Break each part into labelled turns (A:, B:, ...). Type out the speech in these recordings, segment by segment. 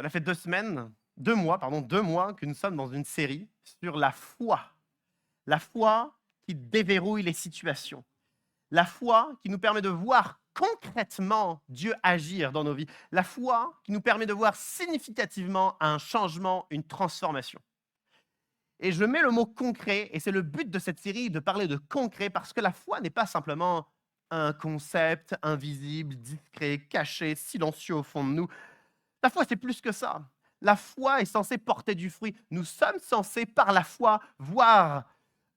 A: Cela fait 2 mois que nous sommes dans une série sur la foi. La foi qui déverrouille les situations. La foi qui nous permet de voir concrètement Dieu agir dans nos vies. La foi qui nous permet de voir significativement un changement, une transformation. Et je mets le mot concret, et c'est le but de cette série de parler de concret, parce que la foi n'est pas simplement un concept invisible, discret, caché, silencieux au fond de nous. La foi, c'est plus que ça. La foi est censée porter du fruit. Nous sommes censés, par la foi, voir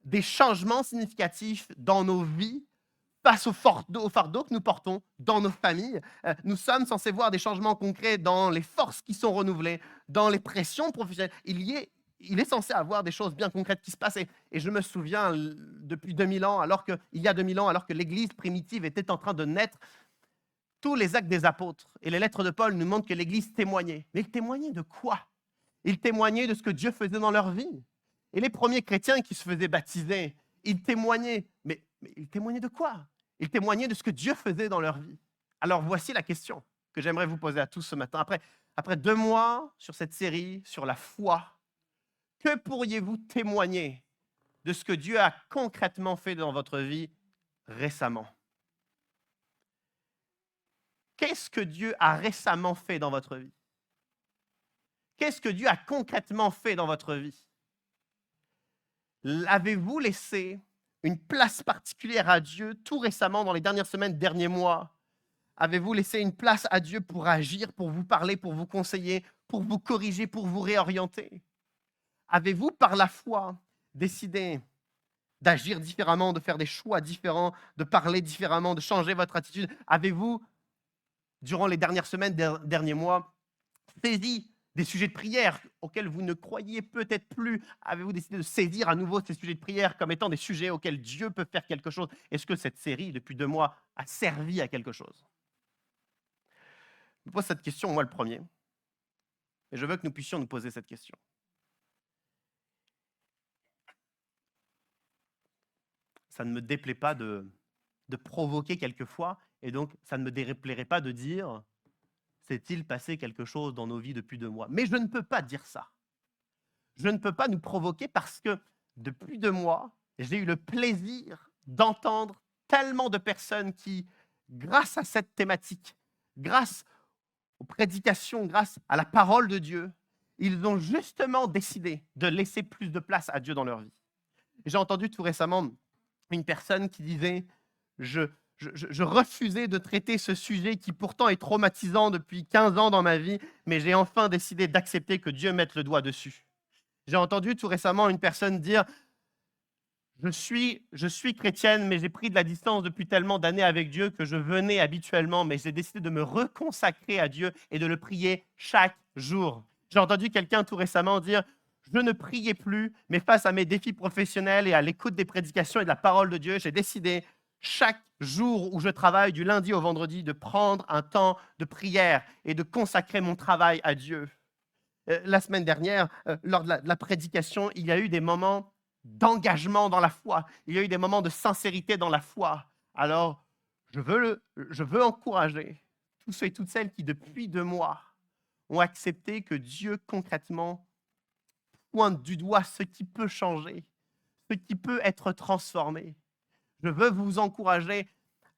A: des changements significatifs dans nos vies face au fardeau que nous portons dans nos familles. Nous sommes censés voir des changements concrets dans les forces qui sont renouvelées, dans les pressions professionnelles. Il est censé avoir des choses bien concrètes qui se passent. Et je me souviens, depuis 2000 ans, il y a 2000 ans, alors que l'Église primitive était en train de naître, tous les actes des apôtres et les lettres de Paul nous montrent que l'Église témoignait. Mais ils témoignaient de quoi? Ils témoignaient de ce que Dieu faisait dans leur vie. Et les premiers chrétiens qui se faisaient baptiser, ils témoignaient. Mais ils témoignaient de quoi? Ils témoignaient de ce que Dieu faisait dans leur vie. Alors voici la question que j'aimerais vous poser à tous ce matin. Après 2 mois sur cette série, sur la foi, que pourriez-vous témoigner de ce que Dieu a concrètement fait dans votre vie récemment? Qu'est-ce que Dieu a récemment fait dans votre vie? Qu'est-ce que Dieu a concrètement fait dans votre vie? Avez-vous laissé une place particulière à Dieu tout récemment, dans les dernières semaines, derniers mois? Avez-vous laissé une place à Dieu pour agir, pour vous parler, pour vous conseiller, pour vous corriger, pour vous réorienter? Avez-vous, par la foi, décidé d'agir différemment, de faire des choix différents, de parler différemment, de changer votre attitude? Avez-vous, durant les dernières semaines, derniers mois, saisi des sujets de prière auxquels vous ne croyiez peut-être plus? Avez-vous décidé de saisir à nouveau ces sujets de prière comme étant des sujets auxquels Dieu peut faire quelque chose? Est-ce que cette série, depuis 2 mois, a servi à quelque chose? Je me pose cette question, moi le premier, et je veux que nous puissions nous poser cette question. Ça ne me déplaît pas de provoquer quelquefois, et donc ça ne me déplairait pas de dire: s'est-il passé quelque chose dans nos vies depuis 2 mois? Mais je ne peux pas dire ça. Je ne peux pas nous provoquer parce que depuis 2 mois, j'ai eu le plaisir d'entendre tellement de personnes qui, grâce à cette thématique, grâce aux prédications, grâce à la parole de Dieu, ils ont justement décidé de laisser plus de place à Dieu dans leur vie. J'ai entendu tout récemment une personne qui disait: je, je refusais de traiter ce sujet qui pourtant est traumatisant depuis 15 ans dans ma vie, mais j'ai enfin décidé d'accepter que Dieu mette le doigt dessus. J'ai entendu tout récemment une personne dire: je suis chrétienne, mais j'ai pris de la distance depuis tellement d'années avec Dieu que je venais habituellement, mais j'ai décidé de me reconsacrer à Dieu et de le prier chaque jour. J'ai entendu quelqu'un tout récemment dire: je ne priais plus, mais face à mes défis professionnels et à l'écoute des prédications et de la parole de Dieu, j'ai décidé chaque jour où je travaille, du lundi au vendredi, de prendre un temps de prière et de consacrer mon travail à Dieu. La semaine dernière, lors de la prédication, il y a eu des moments d'engagement dans la foi. Il y a eu des moments de sincérité dans la foi. Alors, je veux encourager tous ceux et toutes celles qui, depuis 2 mois, ont accepté que Dieu, concrètement, pointe du doigt ce qui peut changer, ce qui peut être transformé. Je veux vous encourager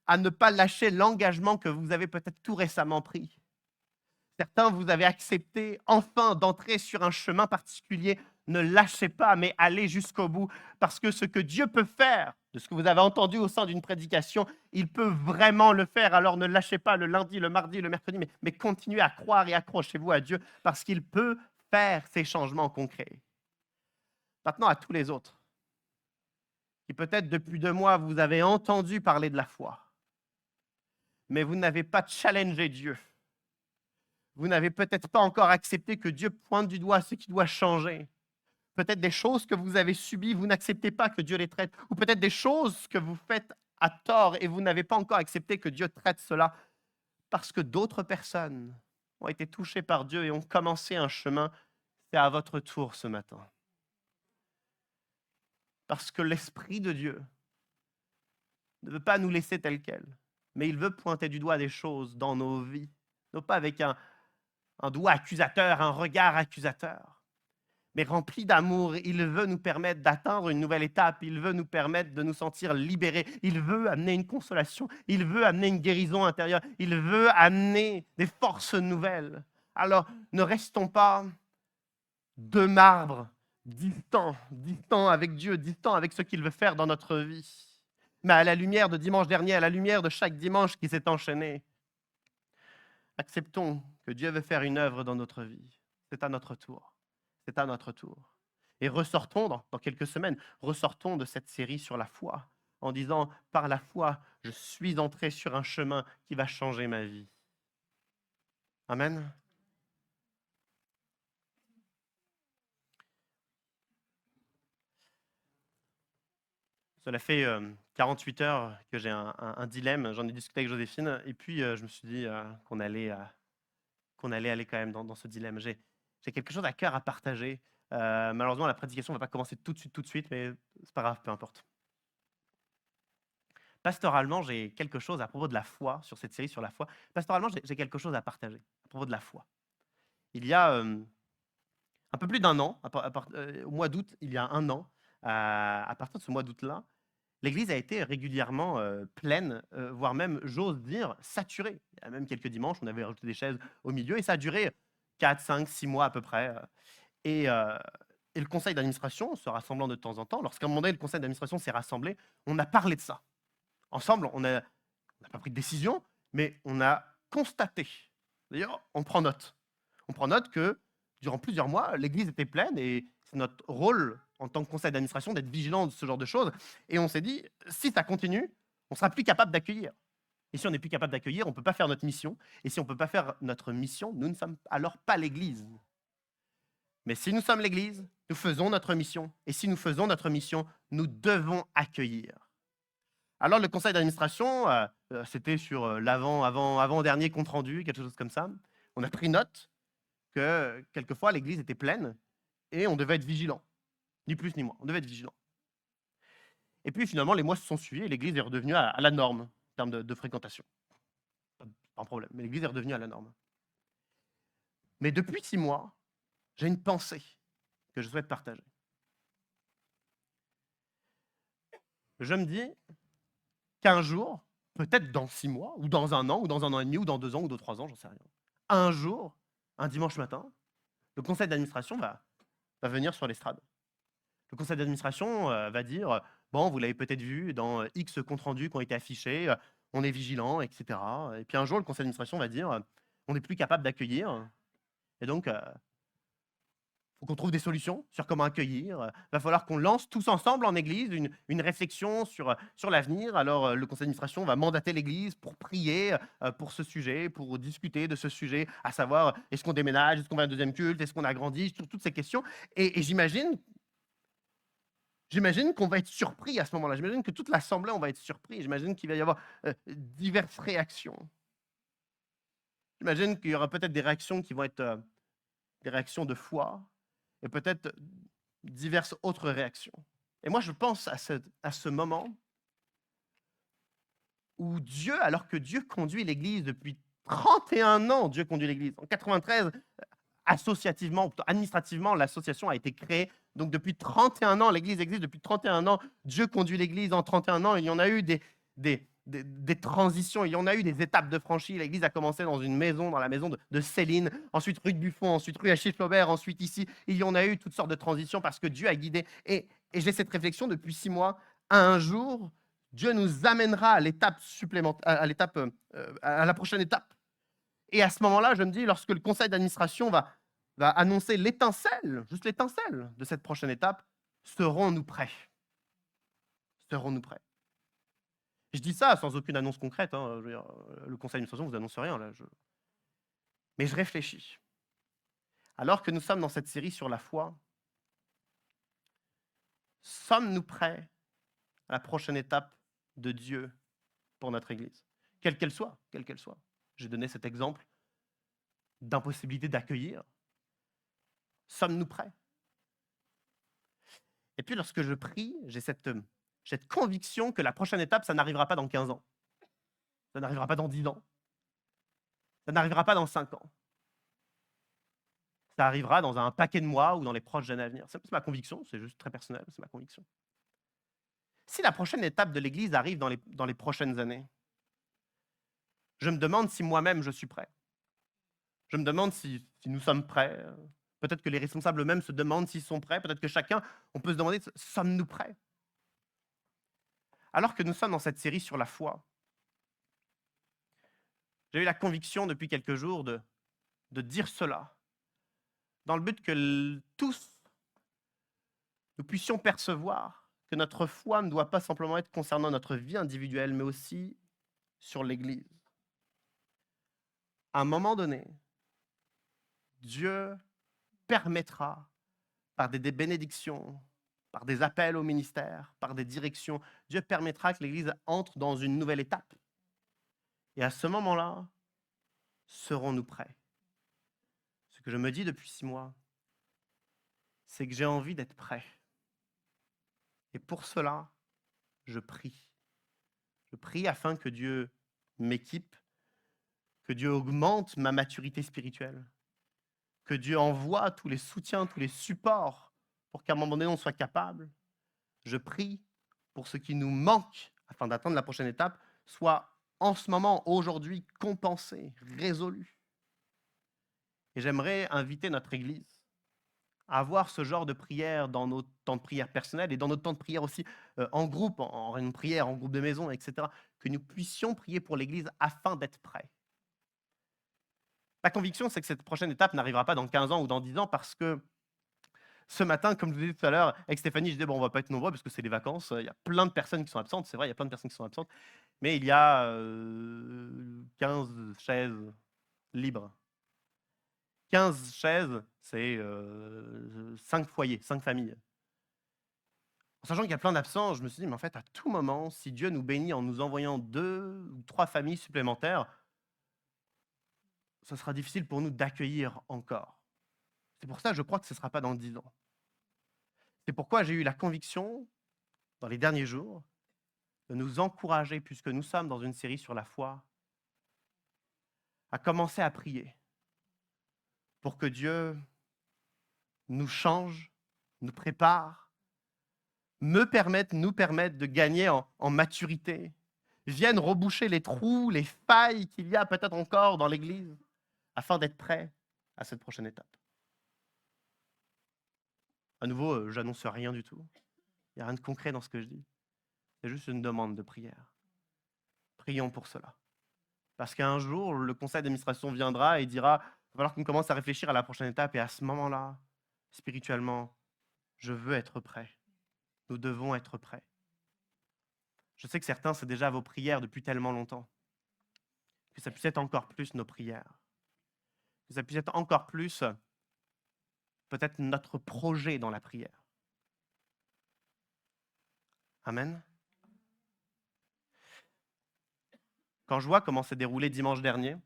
A: à ne pas lâcher l'engagement que vous avez peut-être tout récemment pris. Certains, vous avez accepté enfin d'entrer sur un chemin particulier. Ne lâchez pas, mais allez jusqu'au bout. Parce que ce que Dieu peut faire, de ce que vous avez entendu au sein d'une prédication, il peut vraiment le faire. Alors ne lâchez pas le lundi, le mardi, le mercredi, mais continuez à croire et accrochez-vous à Dieu parce qu'il peut faire ces changements concrets. Maintenant, à tous les autres, qui peut-être depuis 2 mois, vous avez entendu parler de la foi, mais vous n'avez pas challengé Dieu. Vous n'avez peut-être pas encore accepté que Dieu pointe du doigt ce qui doit changer. Peut-être des choses que vous avez subies, vous n'acceptez pas que Dieu les traite. Ou peut-être des choses que vous faites à tort et vous n'avez pas encore accepté que Dieu traite cela parce que d'autres personnes ont été touchées par Dieu et ont commencé un chemin. C'est à votre tour ce matin. Parce que l'Esprit de Dieu ne veut pas nous laisser tels quels, mais il veut pointer du doigt des choses dans nos vies. Non pas avec un doigt accusateur, un regard accusateur. Mais rempli d'amour, il veut nous permettre d'atteindre une nouvelle étape, il veut nous permettre de nous sentir libérés, il veut amener une consolation, il veut amener une guérison intérieure, il veut amener des forces nouvelles. Alors, ne restons pas de marbre, distants avec Dieu, distants avec ce qu'il veut faire dans notre vie. Mais à la lumière de dimanche dernier, à la lumière de chaque dimanche qui s'est enchaîné, acceptons que Dieu veut faire une œuvre dans notre vie. C'est à notre tour. C'est à notre tour. Et ressortons dans quelques semaines, ressortons de cette série sur la foi en disant, par la foi, je suis entré sur un chemin qui va changer ma vie. Amen. Cela fait 48 heures que j'ai un dilemme. J'en ai discuté avec Joséphine et puis je me suis dit qu'on allait aller quand même dans ce dilemme. J'ai quelque chose à cœur à partager. Malheureusement, la prédication ne va pas commencer tout de suite, mais c'est pas grave, peu importe. Pastoralement, j'ai quelque chose à propos de la foi, sur cette série sur la foi. Pastoralement, j'ai quelque chose à partager à propos de la foi. Il y a un peu plus d'un an, au mois d'août, il y a un an, à partir de ce mois d'août-là, l'Église a été régulièrement pleine, voire même, j'ose dire, saturée. Il y a même quelques dimanches, on avait rajouté des chaises au milieu, et ça a duré 4, 5, 6 mois à peu près. Et, euh, et le conseil d'administration, se rassemblant de temps en temps, lorsqu'à un moment donné, le conseil d'administration s'est rassemblé, on a parlé de ça. Ensemble, on n'a pas pris de décision, mais on a constaté. D'ailleurs, on prend note. On prend note que durant plusieurs mois, l'Église était pleine et c'est notre rôle en tant que conseil d'administration d'être vigilant de ce genre de choses. Et on s'est dit, si ça continue, on sera plus capable d'accueillir. Et si on n'est plus capable d'accueillir, on ne peut pas faire notre mission. Et si on ne peut pas faire notre mission, nous ne sommes alors pas l'Église. Mais si nous sommes l'Église, nous faisons notre mission. Et si nous faisons notre mission, nous devons accueillir. Alors, le conseil d'administration, c'était sur l'avant-dernier compte rendu, quelque chose comme ça. On a pris note que quelquefois l'église était pleine et on devait être vigilant. Ni plus ni moins, on devait être vigilant. Et puis finalement, les mois se sont suivis et l'église est redevenue à la norme en termes de fréquentation. Pas un problème, mais l'église est redevenue à la norme. Mais depuis 6 mois, j'ai une pensée que je souhaite partager. Je me dis qu'un jour, peut-être dans 6 mois, ou dans 1 an, ou dans 1 an et demi, ou dans 2 ans, ou dans 3 ans, j'en sais rien. Un jour, un dimanche matin, le conseil d'administration va venir sur l'estrade. Le conseil d'administration va dire, bon, vous l'avez peut-être vu dans X comptes rendus qui ont été affichés, on est vigilant, etc. Et puis un jour, le conseil d'administration va dire, on n'est plus capable d'accueillir. Et donc, faut qu'on trouve des solutions sur comment accueillir. Va falloir qu'on lance tous ensemble en Église une réflexion sur l'avenir. Alors, le conseil d'administration va mandater l'Église pour prier pour ce sujet, pour discuter de ce sujet, à savoir, est-ce qu'on déménage, est-ce qu'on va à un deuxième culte, est-ce qu'on agrandit, sur toutes ces questions. Et j'imagine qu'on va être surpris à ce moment-là. J'imagine que toute l'Assemblée, on va être surpris. J'imagine qu'il va y avoir diverses réactions. J'imagine qu'il y aura peut-être des réactions qui vont être des réactions de foi, et peut-être diverses autres réactions. Et moi, je pense à ce moment où Dieu, alors que Dieu conduit l'Église depuis 31 ans, Dieu conduit l'Église. En 93, associativement, administrativement, l'association a été créée. Donc depuis 31 ans, l'Église existe depuis 31 ans. Dieu conduit l'Église en 31 ans. Il y en a eu des transitions, il y en a eu des étapes de franchie. L'Église a commencé dans une maison, dans la maison de Céline, ensuite rue de Buffon, ensuite rue Achille Flaubert, ensuite ici. Il y en a eu toutes sortes de transitions parce que Dieu a guidé. Et j'ai cette réflexion depuis 6 mois. Un jour, Dieu nous amènera à l'étape supplémentaire, à la prochaine étape. Et à ce moment-là, je me dis, lorsque le conseil d'administration va annoncer l'étincelle, juste l'étincelle de cette prochaine étape, serons-nous prêts? Serons-nous prêts? Je dis ça sans aucune annonce concrète. Hein, je veux dire, le conseil d'administration ne vous annonce rien. Là, mais je réfléchis. Alors que nous sommes dans cette série sur la foi, sommes-nous prêts à la prochaine étape de Dieu pour notre Église? Quelle qu'elle soit, quelle qu'elle soit. J'ai donné cet exemple d'impossibilité d'accueillir. Sommes-nous prêts? Et puis lorsque je prie, j'ai cette conviction que la prochaine étape, ça n'arrivera pas dans 15 ans. Ça n'arrivera pas dans 10 ans. Ça n'arrivera pas dans 5 ans. Ça arrivera dans un paquet de mois ou dans les prochaines années à venir. C'est ma conviction, c'est juste très personnel, c'est ma conviction. Si la prochaine étape de l'Église arrive dans les prochaines années, je me demande si moi-même je suis prêt. Je me demande si nous sommes prêts. Peut-être que les responsables eux-mêmes se demandent s'ils sont prêts. Peut-être que chacun, on peut se demander, sommes-nous prêts? Alors que nous sommes dans cette série sur la foi, j'ai eu la conviction depuis quelques jours de dire cela, dans le but que tous, nous puissions percevoir que notre foi ne doit pas simplement être concernant notre vie individuelle, mais aussi sur l'Église. À un moment donné, Dieu permettra, par des bénédictions, par des appels au ministère, par des directions, Dieu permettra que l'Église entre dans une nouvelle étape. Et à ce moment-là, serons-nous prêts? Ce que je me dis depuis 6 mois, c'est que j'ai envie d'être prêt. Et pour cela, je prie. Je prie afin que Dieu m'équipe, que Dieu augmente ma maturité spirituelle, que Dieu envoie tous les soutiens, tous les supports pour qu'à un moment donné, on soit capable. Je prie pour ce qui nous manque afin d'atteindre la prochaine étape, soit en ce moment, aujourd'hui, compensé, résolu. Et j'aimerais inviter notre Église à avoir ce genre de prière dans nos temps de prière personnels et dans notre temps de prière aussi en groupe, en réunion de prière, en groupe de maison, etc. Que nous puissions prier pour l'Église afin d'être prêts. Ma conviction, c'est que cette prochaine étape n'arrivera pas dans 15 ans ou dans 10 ans parce que ce matin, comme je vous disais tout à l'heure, avec Stéphanie, je disais, bon, on ne va pas être nombreux parce que c'est les vacances. Il y a plein de personnes qui sont absentes. C'est vrai, il y a plein de personnes qui sont absentes. Mais il y a 15 chaises libres. 15 chaises, c'est 5 foyers, 5 familles. En sachant qu'il y a plein d'absents, je me suis dit, mais en fait, à tout moment, si Dieu nous bénit en nous envoyant 2 ou 3 familles supplémentaires, ce sera difficile pour nous d'accueillir encore. C'est pour ça que je crois que ce ne sera pas dans 10 ans. C'est pourquoi j'ai eu la conviction, dans les derniers jours, de nous encourager, puisque nous sommes dans une série sur la foi, à commencer à prier pour que Dieu nous change, nous prépare, nous permette de gagner en maturité, vienne reboucher les trous, les failles qu'il y a peut-être encore dans l'Église, afin d'être prêt à cette prochaine étape. À nouveau, j'annonce rien du tout. Il n'y a rien de concret dans ce que je dis. C'est juste une demande de prière. Prions pour cela. Parce qu'un jour, le conseil d'administration viendra et dira, il va falloir qu'on commence à réfléchir à la prochaine étape. Et à ce moment-là, spirituellement, je veux être prêt. Nous devons être prêts. Je sais que certains, c'est déjà vos prières depuis tellement longtemps. Que ça puisse être encore plus nos prières. Que ça puisse être encore plus, peut-être, notre projet dans la prière. Amen. Quand je vois comment s'est déroulé dimanche dernier,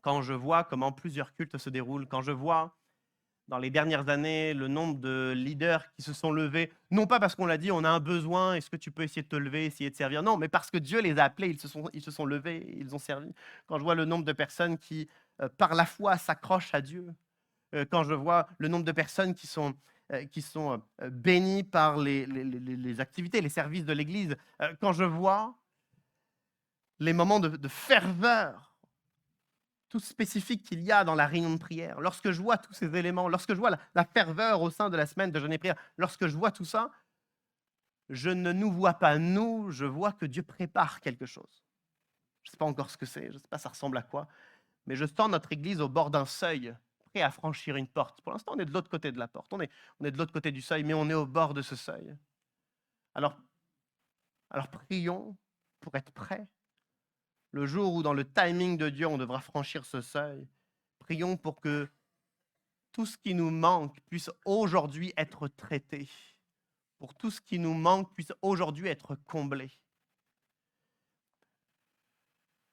A: quand je vois comment plusieurs cultes se déroulent, quand je vois dans les dernières années le nombre de leaders qui se sont levés, non pas parce qu'on l'a dit, on a un besoin, est-ce que tu peux essayer de te lever, essayer de servir, non, mais parce que Dieu les a appelés, ils se sont levés, ils ont servi. Quand je vois le nombre de personnes qui, par la foi, s'accrochent à Dieu, quand je vois le nombre de personnes qui sont bénies par les activités, les services de l'Église, quand je vois les moments de ferveur tout spécifique qu'il y a dans la réunion de prière, lorsque je vois tous ces éléments, lorsque je vois la ferveur au sein de la semaine de jeûne et prière, lorsque je vois tout ça, je ne nous vois pas nous, je vois que Dieu prépare quelque chose. Je ne sais pas encore ce que c'est, je ne sais pas ça ressemble à quoi, mais je sens notre Église au bord d'un seuil, prêt à franchir une porte. Pour l'instant, on est de l'autre côté de la porte, on est de l'autre côté du seuil, mais on est au bord de ce seuil. Alors prions pour être prêts. Le jour où, dans le timing de Dieu, on devra franchir ce seuil, prions pour que tout ce qui nous manque puisse aujourd'hui être traité, pour tout ce qui nous manque puisse aujourd'hui être comblé.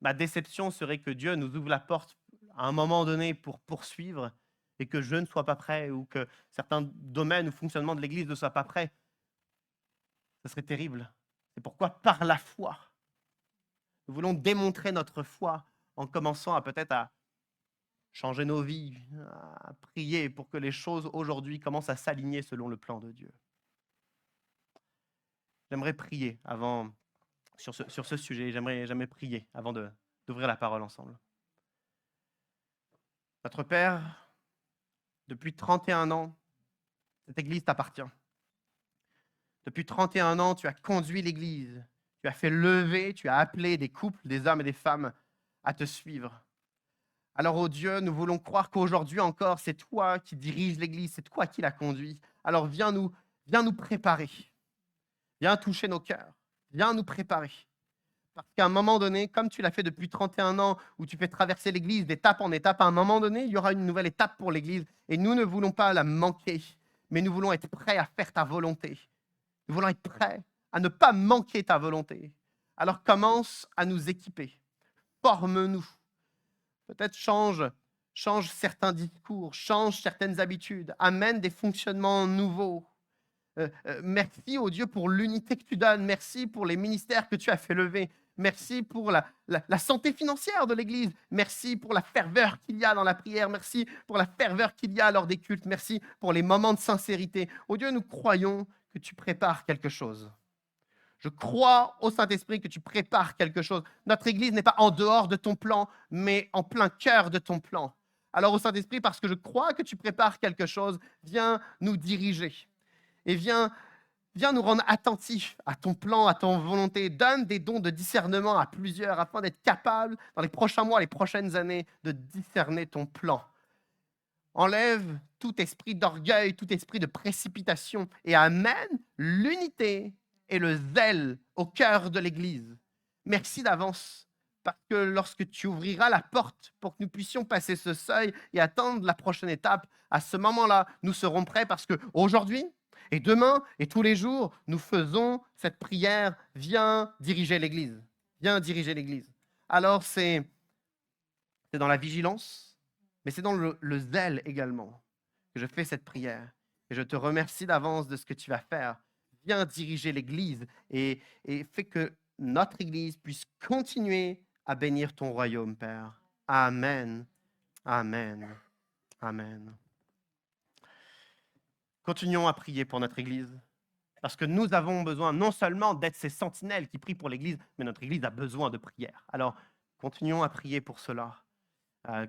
A: Ma déception serait que Dieu nous ouvre la porte à un moment donné pour poursuivre et que je ne sois pas prêt ou que certains domaines ou fonctionnements de l'Église ne soient pas prêts. Ce serait terrible. C'est pourquoi, par la foi, nous voulons démontrer notre foi en commençant à peut-être à changer nos vies, à prier pour que les choses aujourd'hui commencent à s'aligner selon le plan de Dieu. J'aimerais prier avant, sur ce sujet, j'aimerais prier avant d'ouvrir la parole ensemble. Notre Père, depuis 31 ans, cette Église t'appartient. Depuis 31 ans, tu as conduit l'Église, tu as fait lever, tu as appelé des couples, des hommes et des femmes à te suivre. Alors, ô Dieu, nous voulons croire qu'aujourd'hui encore, c'est toi qui diriges l'Église, c'est toi qui la conduis. Alors, viens nous préparer, viens toucher nos cœurs, viens nous préparer. Parce qu'à un moment donné, comme tu l'as fait depuis 31 ans, où tu fais traverser l'Église d'étape en étape, à un moment donné, il y aura une nouvelle étape pour l'Église. Et nous ne voulons pas la manquer, mais nous voulons être prêts à faire ta volonté. Nous voulons être prêts à ne pas manquer ta volonté. Alors commence à nous équiper. Forme-nous. Peut-être change certains discours, change certaines habitudes, amène des fonctionnements nouveaux. Merci, ô Dieu, pour l'unité que tu donnes. Merci pour les ministères que tu as fait lever. Merci pour la santé financière de l'Église. Merci pour la ferveur qu'il y a dans la prière. Merci pour la ferveur qu'il y a lors des cultes. Merci pour les moments de sincérité. Ô Dieu, nous croyons que tu prépares quelque chose. Je crois au Saint-Esprit que tu prépares quelque chose. Notre Église n'est pas en dehors de ton plan, mais en plein cœur de ton plan. Alors au Saint-Esprit, parce que je crois que tu prépares quelque chose, viens nous diriger. Et viens nous rendre attentifs à ton plan, à ton volonté. Donne des dons de discernement à plusieurs afin d'être capables, dans les prochains mois, les prochaines années, de discerner ton plan. Enlève tout esprit d'orgueil, tout esprit de précipitation et amène l'unité et le zèle au cœur de l'Église. Merci d'avance, parce que lorsque tu ouvriras la porte pour que nous puissions passer ce seuil et attendre la prochaine étape, à ce moment-là, nous serons prêts parce qu'aujourd'hui et demain et tous les jours, nous faisons cette prière, viens diriger l'Église. Viens diriger l'Église. Alors, c'est dans la vigilance, mais c'est dans le zèle également que je fais cette prière. Et je te remercie d'avance de ce que tu vas faire. Viens diriger l'Église et fais que notre Église puisse continuer à bénir ton royaume, Père. Amen. Amen. Amen. Continuons à prier pour notre Église, parce que nous avons besoin non seulement d'être ces sentinelles qui prient pour l'Église, mais notre Église a besoin de prière. Alors, continuons à prier pour cela,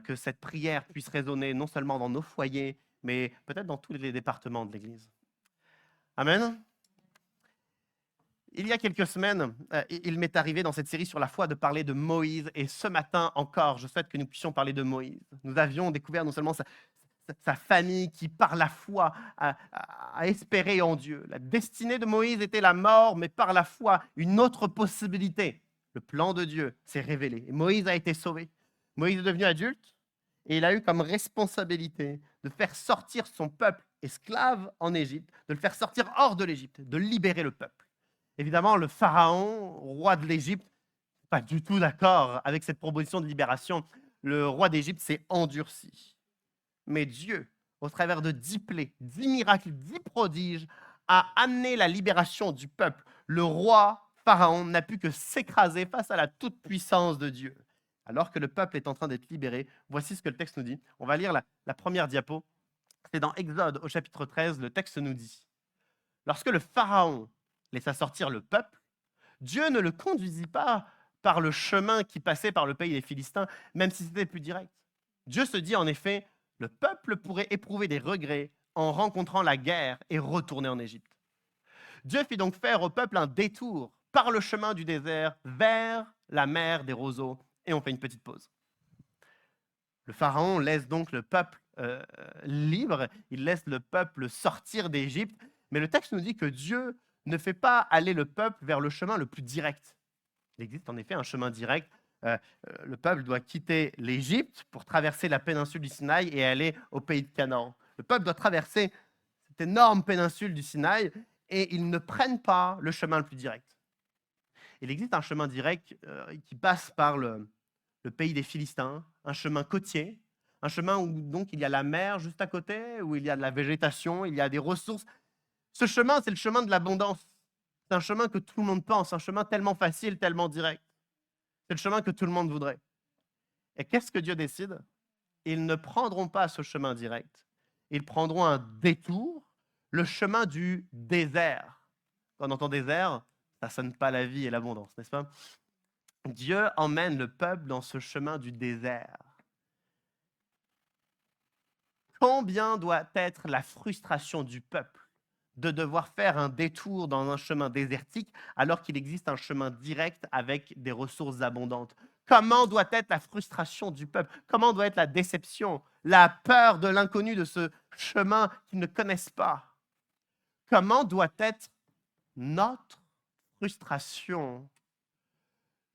A: que cette prière puisse résonner non seulement dans nos foyers, mais peut-être dans tous les départements de l'Église. Amen. Il y a quelques semaines, il m'est arrivé dans cette série sur la foi de parler de Moïse, et ce matin encore, je souhaite que nous puissions parler de Moïse. Nous avions découvert non seulement sa famille qui, par la foi, a espéré en Dieu. La destinée de Moïse était la mort, mais par la foi, une autre possibilité. Le plan de Dieu s'est révélé et Moïse a été sauvé. Moïse est devenu adulte et il a eu comme responsabilité de faire sortir son peuple esclave en Égypte, de le faire sortir hors de l'Égypte, de libérer le peuple. Évidemment, le pharaon, roi de l'Égypte, pas du tout d'accord avec cette proposition de libération. Le roi d'Égypte s'est endurci. Mais Dieu, au travers de 10 plaies, 10 miracles, 10 prodiges, a amené la libération du peuple. Le roi Pharaon n'a pu que s'écraser face à la toute-puissance de Dieu. Alors que le peuple est en train d'être libéré, voici ce que le texte nous dit. On va lire la première diapo. C'est dans Exode au chapitre 13, le texte nous dit « Lorsque le Pharaon laissa sortir le peuple, Dieu ne le conduisit pas par le chemin qui passait par le pays des Philistins, même si c'était plus direct. Dieu se dit en effet, le peuple pourrait éprouver des regrets en rencontrant la guerre et retourner en Égypte. Dieu fit donc faire au peuple un détour par le chemin du désert vers la mer des roseaux. Et on fait une petite pause. Le Pharaon laisse donc le peuple libre, il laisse le peuple sortir d'Égypte, mais le texte nous dit que Dieu ne fait pas aller le peuple vers le chemin le plus direct. Il existe en effet un chemin direct. Le peuple doit quitter l'Égypte pour traverser la péninsule du Sinaï et aller au pays de Canaan. Le peuple doit traverser cette énorme péninsule du Sinaï et ils ne prennent pas le chemin le plus direct. Il existe un chemin direct qui passe par le pays des Philistins, un chemin côtier, un chemin où donc il y a la mer juste à côté, où il y a de la végétation, il y a des ressources. Ce chemin, c'est le chemin de l'abondance. C'est un chemin que tout le monde pense, un chemin tellement facile, tellement direct. C'est le chemin que tout le monde voudrait. Et qu'est-ce que Dieu décide? ils ne prendront pas ce chemin direct. Ils prendront un détour, le chemin du désert. Quand on entend désert, ça ne sonne pas la vie et l'abondance, n'est-ce pas? Dieu emmène le peuple dans ce chemin du désert. Combien doit être la frustration du peuple de devoir faire un détour dans un chemin désertique alors qu'il existe un chemin direct avec des ressources abondantes? Comment doit être la frustration du peuple? Comment doit être la déception, la peur de l'inconnu de ce chemin qu'ils ne connaissent pas? Comment doit être notre frustration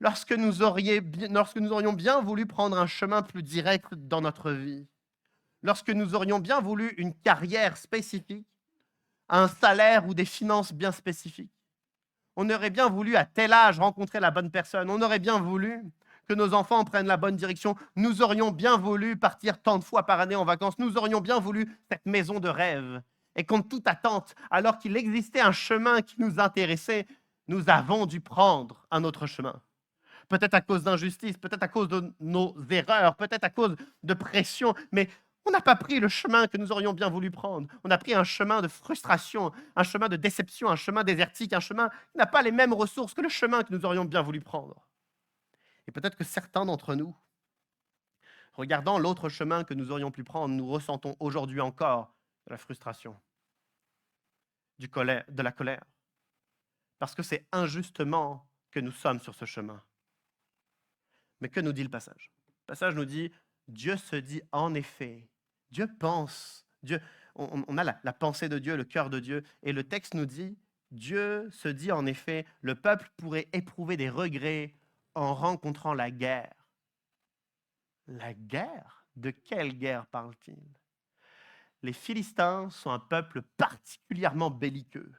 A: lorsque nous aurions bien voulu prendre un chemin plus direct dans notre vie? Lorsque nous aurions bien voulu une carrière spécifique, un salaire ou des finances bien spécifiques. On aurait bien voulu, à tel âge, rencontrer la bonne personne. On aurait bien voulu que nos enfants prennent la bonne direction. Nous aurions bien voulu partir tant de fois par année en vacances. Nous aurions bien voulu cette maison de rêve. Et contre toute attente, alors qu'il existait un chemin qui nous intéressait, nous avons dû prendre un autre chemin. Peut-être à cause d'injustice, peut-être à cause de nos erreurs, peut-être à cause de pression, mais on n'a pas pris le chemin que nous aurions bien voulu prendre. On a pris un chemin de frustration, un chemin de déception, un chemin désertique, un chemin qui n'a pas les mêmes ressources que le chemin que nous aurions bien voulu prendre. Et peut-être que certains d'entre nous, regardant l'autre chemin que nous aurions pu prendre, nous ressentons aujourd'hui encore de la frustration, de la colère, parce que c'est injustement que nous sommes sur ce chemin. Mais que nous dit le passage? Le passage nous dit, Dieu se dit en effet, Dieu pense, on a la pensée de Dieu, le cœur de Dieu, et le texte nous dit, Dieu se dit en effet, le peuple pourrait éprouver des regrets en rencontrant la guerre. La guerre? De quelle guerre parle-t-il? Les Philistins sont un peuple particulièrement belliqueux.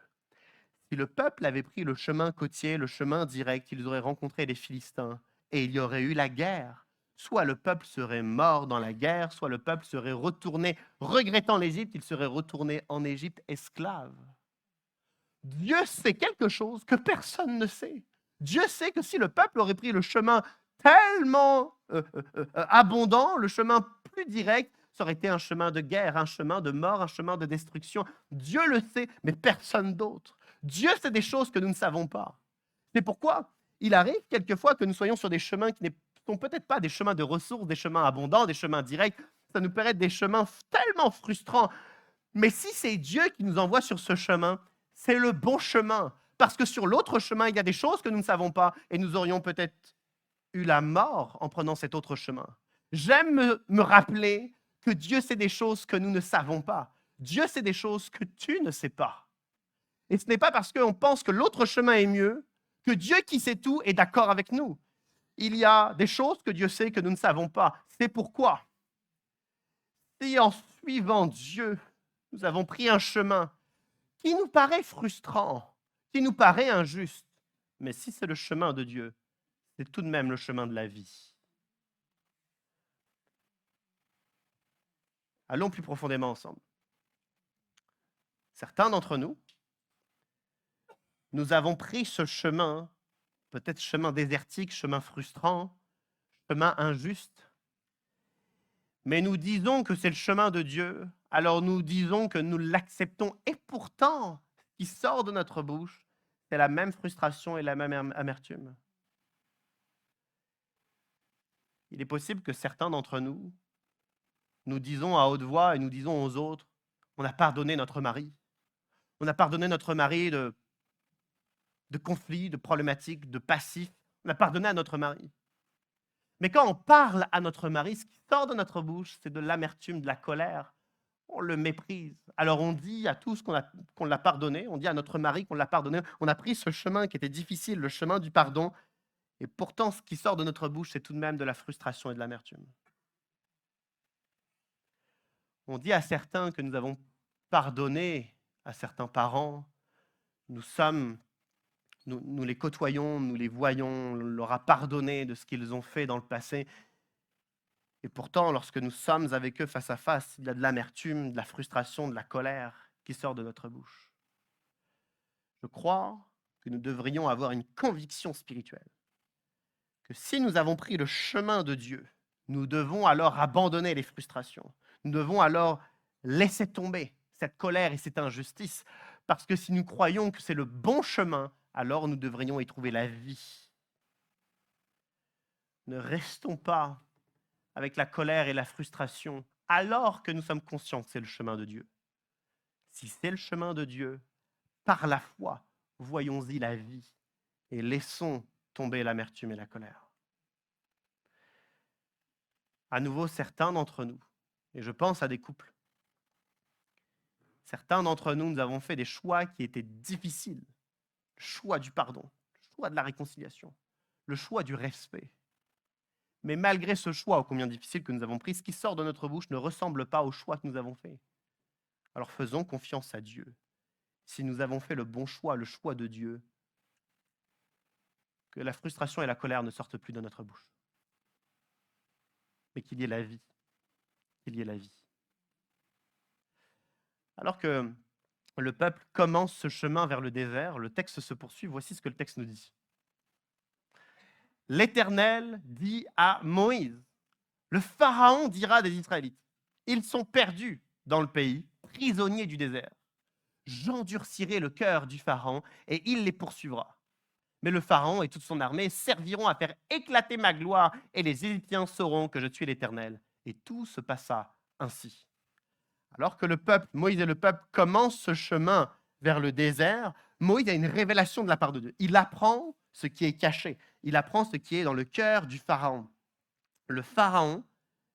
A: Si le peuple avait pris le chemin côtier, le chemin direct, ils auraient rencontré les Philistins et il y aurait eu la guerre. Soit le peuple serait mort dans la guerre, soit le peuple serait retourné, regrettant l'Égypte, il serait retourné en Égypte esclave. Dieu sait quelque chose que personne ne sait. Dieu sait que si le peuple aurait pris le chemin tellement abondant, le chemin plus direct, ça aurait été un chemin de guerre, un chemin de mort, un chemin de destruction. Dieu le sait, mais personne d'autre. Dieu sait des choses que nous ne savons pas. C'est pourquoi il arrive quelquefois que nous soyons sur des chemins qui ne sont peut-être pas des chemins de ressources, des chemins abondants, des chemins directs. Ça nous paraît des chemins tellement frustrants. Mais si c'est Dieu qui nous envoie sur ce chemin, c'est le bon chemin. Parce que sur l'autre chemin, il y a des choses que nous ne savons pas et nous aurions peut-être eu la mort en prenant cet autre chemin. J'aime me rappeler que Dieu sait des choses que nous ne savons pas. Dieu sait des choses que tu ne sais pas. Et ce n'est pas parce qu'on pense que l'autre chemin est mieux que Dieu qui sait tout est d'accord avec nous. Il y a des choses que Dieu sait que nous ne savons pas. C'est pourquoi, si en suivant Dieu, nous avons pris un chemin qui nous paraît frustrant, qui nous paraît injuste, mais si c'est le chemin de Dieu, c'est tout de même le chemin de la vie. Allons plus profondément ensemble. Certains d'entre nous, nous avons pris ce chemin, peut-être chemin désertique, chemin frustrant, chemin injuste, mais nous disons que c'est le chemin de Dieu, alors nous disons que nous l'acceptons, et pourtant, ce qui sort de notre bouche, c'est la même frustration et la même amertume. Il est possible que certains d'entre nous, nous disons à haute voix et nous disons aux autres, on a pardonné notre mari. On a pardonné notre mari de conflits, de problématiques, de passifs. On a pardonné à notre mari. Mais quand on parle à notre mari, ce qui sort de notre bouche, c'est de l'amertume, de la colère. On le méprise. Alors on dit à tous qu'on l'a pardonné, on dit à notre mari qu'on l'a pardonné. On a pris ce chemin qui était difficile, le chemin du pardon. Et pourtant, ce qui sort de notre bouche, c'est tout de même de la frustration et de l'amertume. On dit à certains que nous avons pardonné à certains parents. Nous les côtoyons, nous les voyons, on leur a pardonné de ce qu'ils ont fait dans le passé. Et pourtant, lorsque nous sommes avec eux face à face, il y a de l'amertume, de la frustration, de la colère qui sort de notre bouche. Je crois que nous devrions avoir une conviction spirituelle, que si nous avons pris le chemin de Dieu, Nous devons alors abandonner les frustrations. Nous devons alors laisser tomber cette colère et cette injustice, parce que si nous croyons que c'est le bon chemin, alors nous devrions y trouver la vie. Ne restons pas avec la colère et la frustration, alors que nous sommes conscients que c'est le chemin de Dieu. Si c'est le chemin de Dieu, par la foi, voyons-y la vie et laissons tomber l'amertume et la colère. À nouveau, certains d'entre nous, et je pense à des couples, certains d'entre nous, nous avons fait des choix qui étaient difficiles. Le choix du pardon, le choix de la réconciliation, le choix du respect. Mais malgré ce choix ô combien difficile que nous avons pris, ce qui sort de notre bouche ne ressemble pas au choix que nous avons fait. Alors faisons confiance à Dieu. Si nous avons fait le bon choix, le choix de Dieu, que la frustration et la colère ne sortent plus de notre bouche, mais qu'il y ait la vie, qu'il y ait la vie. Alors que le peuple commence ce chemin vers le désert, le texte se poursuit, voici ce que le texte nous dit. L'Éternel dit à Moïse, le Pharaon dira des Israélites, ils sont perdus dans le pays, prisonniers du désert. J'endurcirai le cœur du Pharaon et il les poursuivra. Mais le Pharaon et toute son armée serviront à faire éclater ma gloire et les Égyptiens sauront que je suis l'Éternel. Et tout se passa ainsi. Alors que le peuple, Moïse et le peuple commencent ce chemin vers le désert, Moïse a une révélation de la part de Dieu. Il apprend ce qui est caché. Il apprend ce qui est dans le cœur du Pharaon. Le Pharaon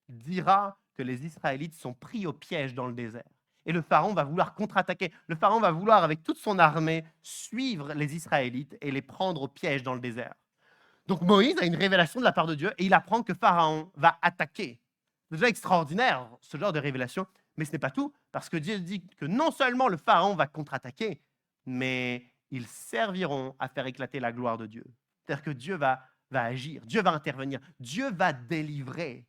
A: dira que les Israélites sont pris au piège dans le désert. Et le Pharaon va vouloir contre-attaquer. Le Pharaon va vouloir, avec toute son armée, suivre les Israélites et les prendre au piège dans le désert. Donc Moïse a une révélation de la part de Dieu et il apprend que Pharaon va attaquer. C'est déjà extraordinaire, ce genre de révélation, mais ce n'est pas tout, parce que Dieu dit que non seulement le Pharaon va contre-attaquer, mais ils serviront à faire éclater la gloire de Dieu. C'est-à-dire que Dieu va agir, Dieu va intervenir, Dieu va délivrer.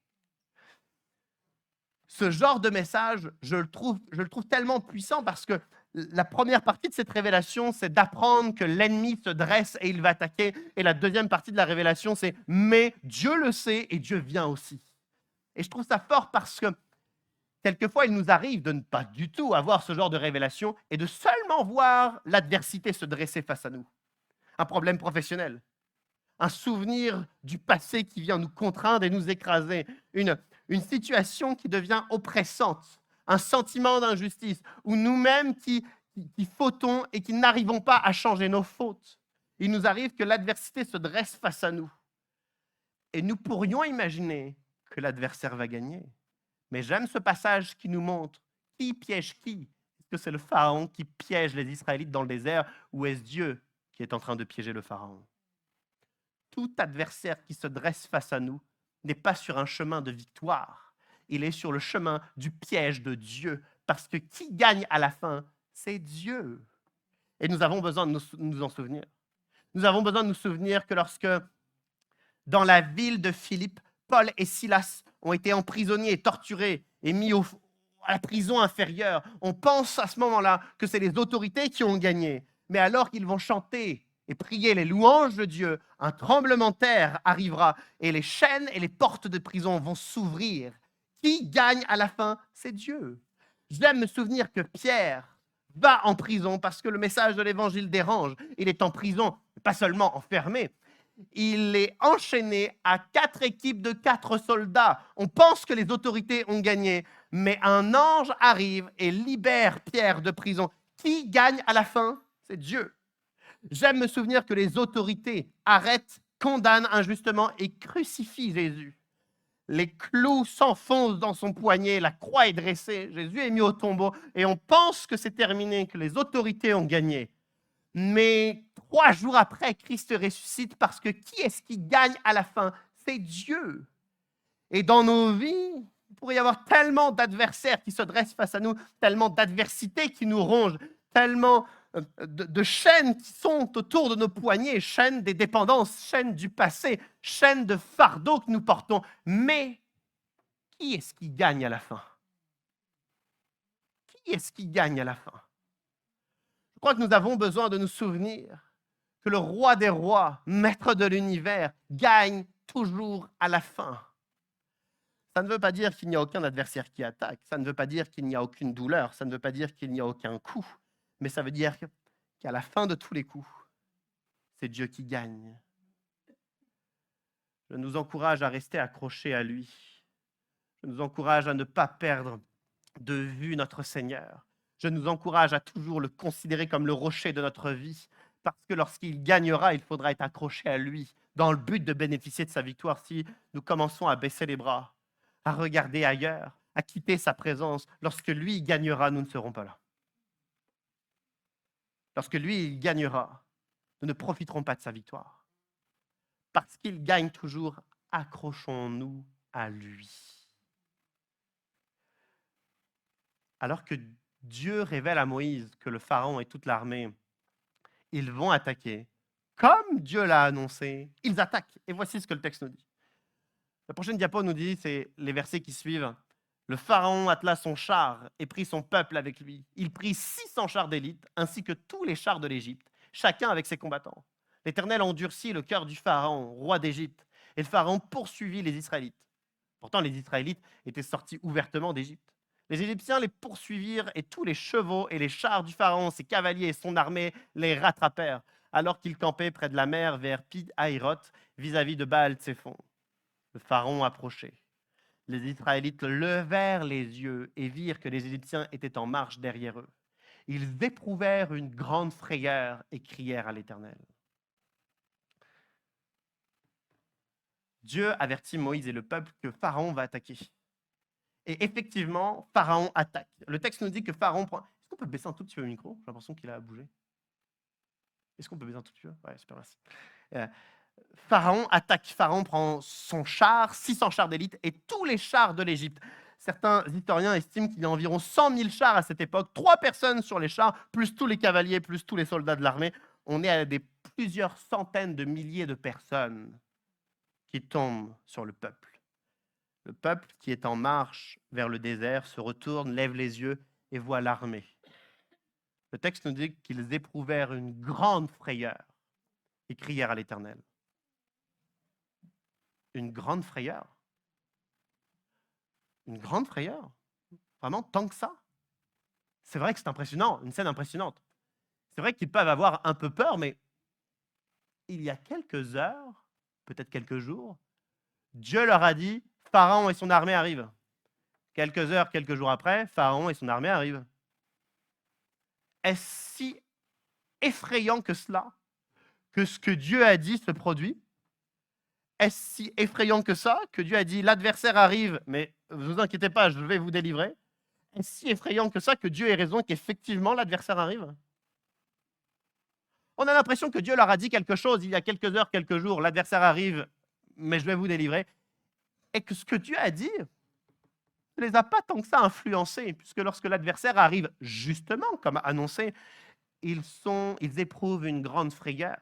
A: Ce genre de message, je le trouve tellement puissant parce que la première partie de cette révélation, c'est d'apprendre que l'ennemi se dresse et il va attaquer. Et la deuxième partie de la révélation, c'est « mais Dieu le sait et Dieu vient aussi ». Et je trouve ça fort parce que quelquefois, il nous arrive de ne pas du tout avoir ce genre de révélation et de seulement voir l'adversité se dresser face à nous. Un problème professionnel, un souvenir du passé qui vient nous contraindre et nous écraser, une situation qui devient oppressante, un sentiment d'injustice, ou nous-mêmes qui fautons et qui n'arrivons pas à changer nos fautes. Il nous arrive que l'adversité se dresse face à nous. Et nous pourrions imaginer que l'adversaire va gagner. Mais j'aime ce passage qui nous montre qui piège qui. Est-ce que c'est le Pharaon qui piège les Israélites dans le désert ou est-ce Dieu qui est en train de piéger le Pharaon? Tout adversaire qui se dresse face à nous n'est pas sur un chemin de victoire. Il est sur le chemin du piège de Dieu. Parce que qui gagne à la fin, c'est Dieu. Et nous avons besoin de nous en souvenir. Nous avons besoin de nous souvenir que lorsque, dans la ville de Philippe, Paul et Silas ont été emprisonnés et torturés et mis à la prison inférieure, on pense à ce moment-là que c'est les autorités qui ont gagné. Mais alors qu'ils vont chanter et prier les louanges de Dieu, un tremblement de terre arrivera et les chaînes et les portes de prison vont s'ouvrir. Qui gagne à la fin? C'est Dieu. J'aime me souvenir que Pierre va en prison parce que le message de l'Évangile dérange. Il est en prison, pas seulement enfermé, il est enchaîné à 4 équipes de 4 soldats. On pense que les autorités ont gagné, mais un ange arrive et libère Pierre de prison. Qui gagne à la fin? C'est Dieu. J'aime me souvenir que les autorités arrêtent, condamnent injustement et crucifient Jésus. Les clous s'enfoncent dans son poignet, la croix est dressée, Jésus est mis au tombeau et on pense que c'est terminé, que les autorités ont gagné. Mais 3 jours après, Christ ressuscite parce que qui est-ce qui gagne à la fin? C'est Dieu. Et dans nos vies, il pourrait y avoir tellement d'adversaires qui se dressent face à nous, tellement d'adversités qui nous rongent, tellement de chaînes qui sont autour de nos poignets, chaînes des dépendances, chaînes du passé, chaînes de fardeaux que nous portons. Mais qui est-ce qui gagne à la fin? Qui est-ce qui gagne à la fin? Je crois que nous avons besoin de nous souvenir que le roi des rois, maître de l'univers, gagne toujours à la fin. Ça ne veut pas dire qu'il n'y a aucun adversaire qui attaque, ça ne veut pas dire qu'il n'y a aucune douleur, ça ne veut pas dire qu'il n'y a aucun coup, mais ça veut dire qu'à la fin de tous les coups, c'est Dieu qui gagne. Je nous encourage à rester accrochés à lui. Je nous encourage à ne pas perdre de vue notre Seigneur. Je nous encourage à toujours le considérer comme le rocher de notre vie, parce que lorsqu'il gagnera, il faudra être accroché à lui, dans le but de bénéficier de sa victoire. Si nous commençons à baisser les bras, à regarder ailleurs, à quitter sa présence, lorsque lui gagnera, nous ne serons pas là. Lorsque lui il gagnera, nous ne profiterons pas de sa victoire. Parce qu'il gagne toujours, accrochons-nous à lui. Alors que Dieu révèle à Moïse que le Pharaon et toute l'armée, ils vont attaquer. Comme Dieu l'a annoncé, ils attaquent. Et voici ce que le texte nous dit. La prochaine diapo nous dit, c'est les versets qui suivent. Le Pharaon attela son char et prit son peuple avec lui. Il prit 600 chars d'élite, ainsi que tous les chars de l'Égypte, chacun avec ses combattants. L'Éternel endurcit le cœur du Pharaon, roi d'Égypte, et le Pharaon poursuivit les Israélites. Pourtant, les Israélites étaient sortis ouvertement d'Égypte. Les Égyptiens les poursuivirent et tous les chevaux et les chars du Pharaon, ses cavaliers et son armée les rattrapèrent, alors qu'ils campaient près de la mer vers Pi-Hahiroth, vis-à-vis de Baal-Tséphon. Le Pharaon approchait. Les Israélites levèrent les yeux et virent que les Égyptiens étaient en marche derrière eux. Ils éprouvèrent une grande frayeur et crièrent à l'Éternel. Dieu avertit Moïse et le peuple que Pharaon va attaquer. Et effectivement, Pharaon attaque. Le texte nous dit que Pharaon prend... Est-ce qu'on peut baisser un tout petit peu le micro? J'ai l'impression qu'il a bougé. Est-ce qu'on peut baisser un tout petit peu? Ouais, super, merci. Pharaon attaque. Pharaon prend son char, 600 chars d'élite et tous les chars de l'Égypte. Certains historiens estiment qu'il y a environ 100 000 chars à cette époque, 3 personnes sur les chars, plus tous les cavaliers, plus tous les soldats de l'armée. On est à plusieurs centaines de milliers de personnes qui tombent sur le peuple. Le peuple qui est en marche vers le désert se retourne, lève les yeux et voit l'armée. Le texte nous dit qu'ils éprouvèrent une grande frayeur et crièrent à l'Éternel. Une grande frayeur? Une grande frayeur? Vraiment, tant que ça? C'est vrai que c'est impressionnant, une scène impressionnante. C'est vrai qu'ils peuvent avoir un peu peur, mais il y a quelques heures, peut-être quelques jours, Dieu leur a dit, Pharaon et son armée arrivent. Quelques heures, quelques jours après, Pharaon et son armée arrivent. Est-ce si effrayant que cela, que ce que Dieu a dit se produit? Est-ce si effrayant que ça, que Dieu a dit, l'adversaire arrive, mais ne vous inquiétez pas, je vais vous délivrer? Est-ce si effrayant que ça, que Dieu ait raison, qu'effectivement l'adversaire arrive? On a l'impression que Dieu leur a dit quelque chose il y a quelques heures, quelques jours, l'adversaire arrive, mais je vais vous délivrer. Et que ce que Dieu a dit ne les a pas tant que ça influencés, puisque lorsque l'adversaire arrive justement, comme annoncé, ils éprouvent une grande frayeur.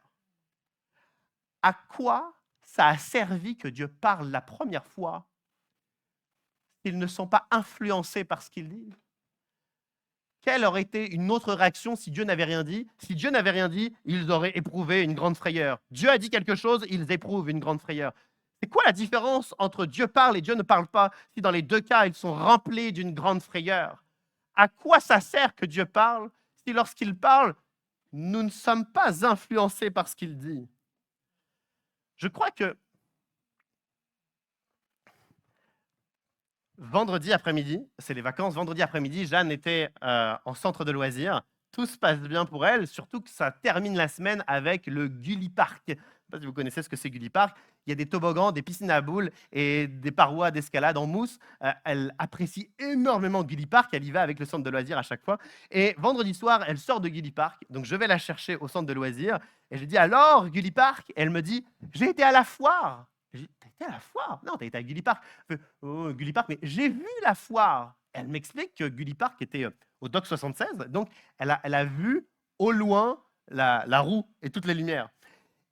A: À quoi ça a servi que Dieu parle la première fois s'ils ne sont pas influencés par ce qu'il dit? Quelle aurait été une autre réaction si Dieu n'avait rien dit? Si Dieu n'avait rien dit, ils auraient éprouvé une grande frayeur. Dieu a dit quelque chose, ils éprouvent une grande frayeur. C'est quoi la différence entre Dieu parle et Dieu ne parle pas, si dans les deux cas, ils sont remplis d'une grande frayeur? À quoi ça sert que Dieu parle si lorsqu'il parle, nous ne sommes pas influencés par ce qu'il dit? Je crois que vendredi après-midi, c'est les vacances, vendredi après-midi, Jeanne était en centre de loisirs. Tout se passe bien pour elle, surtout que ça termine la semaine avec le Gulli Park. Je ne sais pas si vous connaissez ce que c'est Gulli Park. Il y a des toboggans, des piscines à boules et des parois d'escalade en mousse. Elle apprécie énormément Gulli Park. Elle y va avec le centre de loisirs à chaque fois. Et vendredi soir, elle sort de Gulli Park. Donc je vais la chercher au centre de loisirs. Et je lui dis, alors, Gulli Park? Et elle me dit, j'ai été à la foire. J'ai dit, t'as été à la foire? Non, t'as été à Gulli Park. Elle fait, oh, Gulli Park, mais j'ai vu la foire. Elle m'explique que Gulli Park était au Dock 76. Donc, elle a vu au loin la roue et toutes les lumières.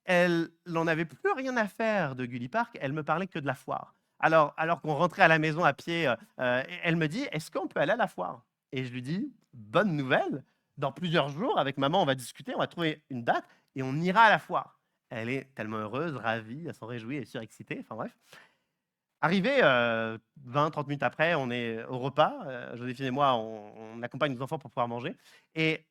A: Elle n'en avait plus rien à faire de Gulli Park. Elle me parlait que de la foire. Alors qu'on rentrait à la maison à pied, elle me dit, est-ce qu'on peut aller à la foire? Et je lui dis, bonne nouvelle. Dans plusieurs jours, avec maman, on va discuter, on va trouver une date et on ira à la foire. Elle est tellement heureuse, ravie, elle s'en réjouit, elle est surexcitée, enfin bref. Arrivé 20-30 minutes après, on est au repas. Joséphine et moi, on accompagne nos enfants pour pouvoir manger. Et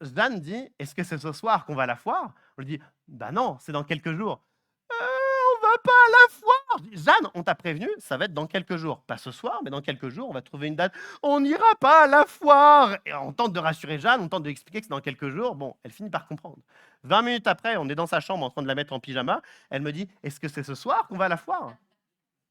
A: Jeanne dit, est-ce que c'est ce soir qu'on va à la foire? On lui dit, bah non, c'est dans quelques jours. On va pas à la foire. Je dis, Jeanne, on t'a prévenu, ça va être dans quelques jours. Pas ce soir, mais dans quelques jours, on va trouver une date. On n'ira pas à la foire. Et on tente de rassurer Jeanne, on tente de lui expliquer que c'est dans quelques jours. Bon, elle finit par comprendre. 20 minutes après, on est dans sa chambre en train de la mettre en pyjama. Elle me dit, est-ce que c'est ce soir qu'on va à la foire?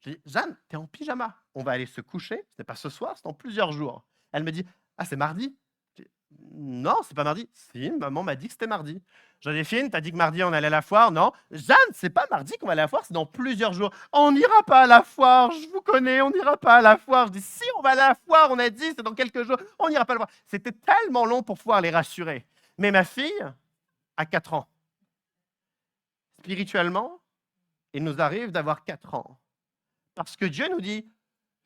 A: Je dis, Jeanne, t'es en pyjama. On va aller se coucher. Ce n'est pas ce soir, c'est dans plusieurs jours. Elle me dit, ah, c'est mardi? Je dis, non, c'est pas mardi. Si, maman m'a dit que c'était mardi. Joséphine, t'as dit que mardi on allait à la foire? Non. Jeanne, c'est pas mardi qu'on va aller à la foire, c'est dans plusieurs jours. On n'ira pas à la foire, je vous connais, on n'ira pas à la foire. Je dis, si, on va aller à la foire, on a dit, c'est dans quelques jours, on n'ira pas à la foire. C'était tellement long pour pouvoir les rassurer. Mais ma fille a 4 ans. Spirituellement, il nous arrive d'avoir 4 ans. Parce que Dieu nous dit,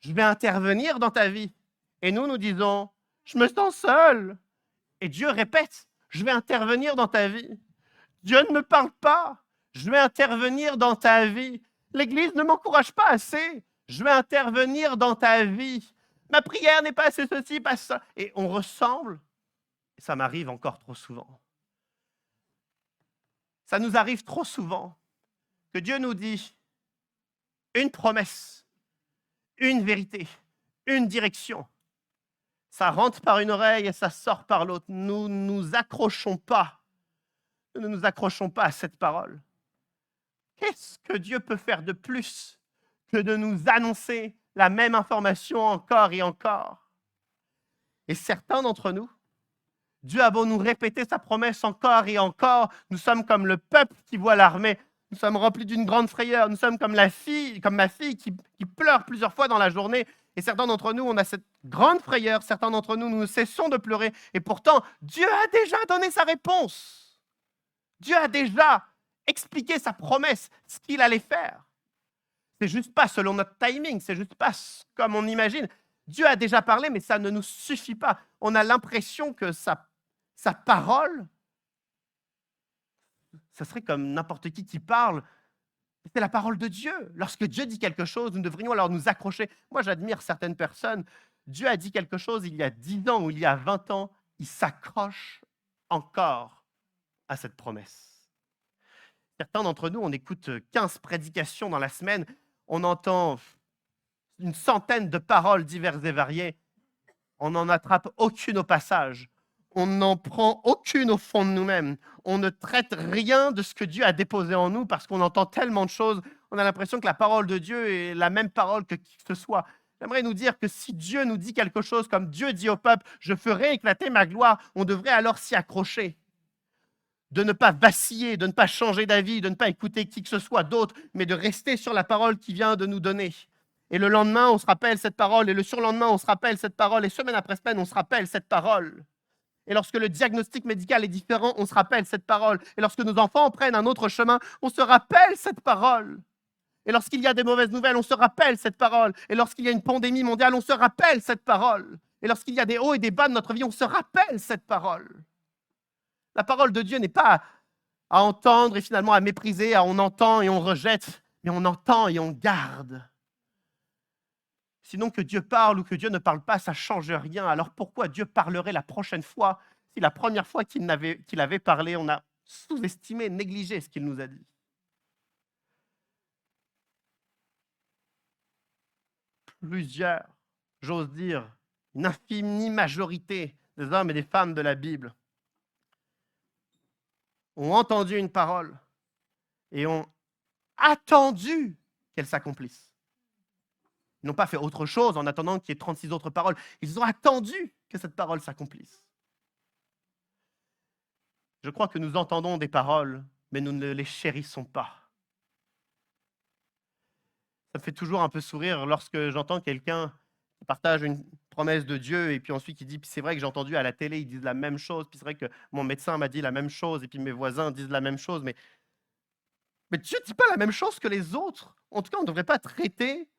A: je vais intervenir dans ta vie. Et nous disons, je me sens seul. Et Dieu répète, je vais intervenir dans ta vie. Dieu ne me parle pas. Je vais intervenir dans ta vie. L'Église ne m'encourage pas assez. Je vais intervenir dans ta vie. Ma prière n'est pas assez ceci, pas ça. Et on ressemble. Et ça m'arrive encore trop souvent. Ça nous arrive trop souvent que Dieu nous dit une promesse, une vérité, une direction. Ça rentre par une oreille et ça sort par l'autre. Nous ne nous accrochons pas. Nous ne nous accrochons pas à cette parole. Qu'est-ce que Dieu peut faire de plus que de nous annoncer la même information encore et encore? Et certains d'entre nous, Dieu a beau nous répéter sa promesse encore et encore, nous sommes comme le peuple qui voit l'armée. Nous sommes remplis d'une grande frayeur. Nous sommes comme ma fille qui pleure plusieurs fois dans la journée. Et certains d'entre nous, on a cette grande frayeur. Certains d'entre nous, nous cessons de pleurer. Et pourtant, Dieu a déjà donné sa réponse. Dieu a déjà expliqué sa promesse, ce qu'il allait faire. C'est juste pas selon notre timing, c'est juste pas comme on imagine. Dieu a déjà parlé, mais ça ne nous suffit pas. On a l'impression que sa parole, ça serait comme n'importe qui parle. C'est la parole de Dieu. Lorsque Dieu dit quelque chose, nous devrions alors nous accrocher. Moi, j'admire certaines personnes. Dieu a dit quelque chose il y a 10 ans ou il y a 20 ans. Ils s'accrochent encore à cette promesse. Certains d'entre nous, on écoute 15 prédications dans la semaine. On entend une centaine de paroles diverses et variées. On n'en attrape aucune au passage. On n'en prend aucune au fond de nous-mêmes. On ne traite rien de ce que Dieu a déposé en nous parce qu'on entend tellement de choses. On a l'impression que la parole de Dieu est la même parole que qui que ce soit. J'aimerais nous dire que si Dieu nous dit quelque chose comme Dieu dit au peuple, je ferai éclater ma gloire, on devrait alors s'y accrocher. De ne pas vaciller, de ne pas changer d'avis, de ne pas écouter qui que ce soit d'autre, mais de rester sur la parole qui vient de nous donner. Et le lendemain, on se rappelle cette parole, et le surlendemain, on se rappelle cette parole, et semaine après semaine, on se rappelle cette parole. Et lorsque le diagnostic médical est différent, on se rappelle cette parole. Et lorsque nos enfants prennent un autre chemin, on se rappelle cette parole. Et lorsqu'il y a des mauvaises nouvelles, on se rappelle cette parole. Et lorsqu'il y a une pandémie mondiale, on se rappelle cette parole. Et lorsqu'il y a des hauts et des bas de notre vie, on se rappelle cette parole. La parole de Dieu n'est pas à entendre et finalement à mépriser, à on entend et on rejette, mais on entend et on garde. Sinon que Dieu parle ou que Dieu ne parle pas, ça ne change rien. Alors pourquoi Dieu parlerait la prochaine fois si la première fois qu'il avait parlé, on a sous-estimé, négligé ce qu'il nous a dit? Plusieurs, j'ose dire, une infime majorité des hommes et des femmes de la Bible ont entendu une parole et ont attendu qu'elle s'accomplisse. Ils n'ont pas fait autre chose en attendant qu'il y ait 36 autres paroles. Ils ont attendu que cette parole s'accomplisse. Je crois que nous entendons des paroles, mais nous ne les chérissons pas. Ça me fait toujours un peu sourire lorsque j'entends quelqu'un qui partage une promesse de Dieu et puis ensuite il dit, puis c'est vrai que j'ai entendu à la télé, ils disent la même chose, puis c'est vrai que mon médecin m'a dit la même chose et puis mes voisins disent la même chose, mais Dieu ne dit pas la même chose que les autres. En tout cas, on ne devrait pas traiter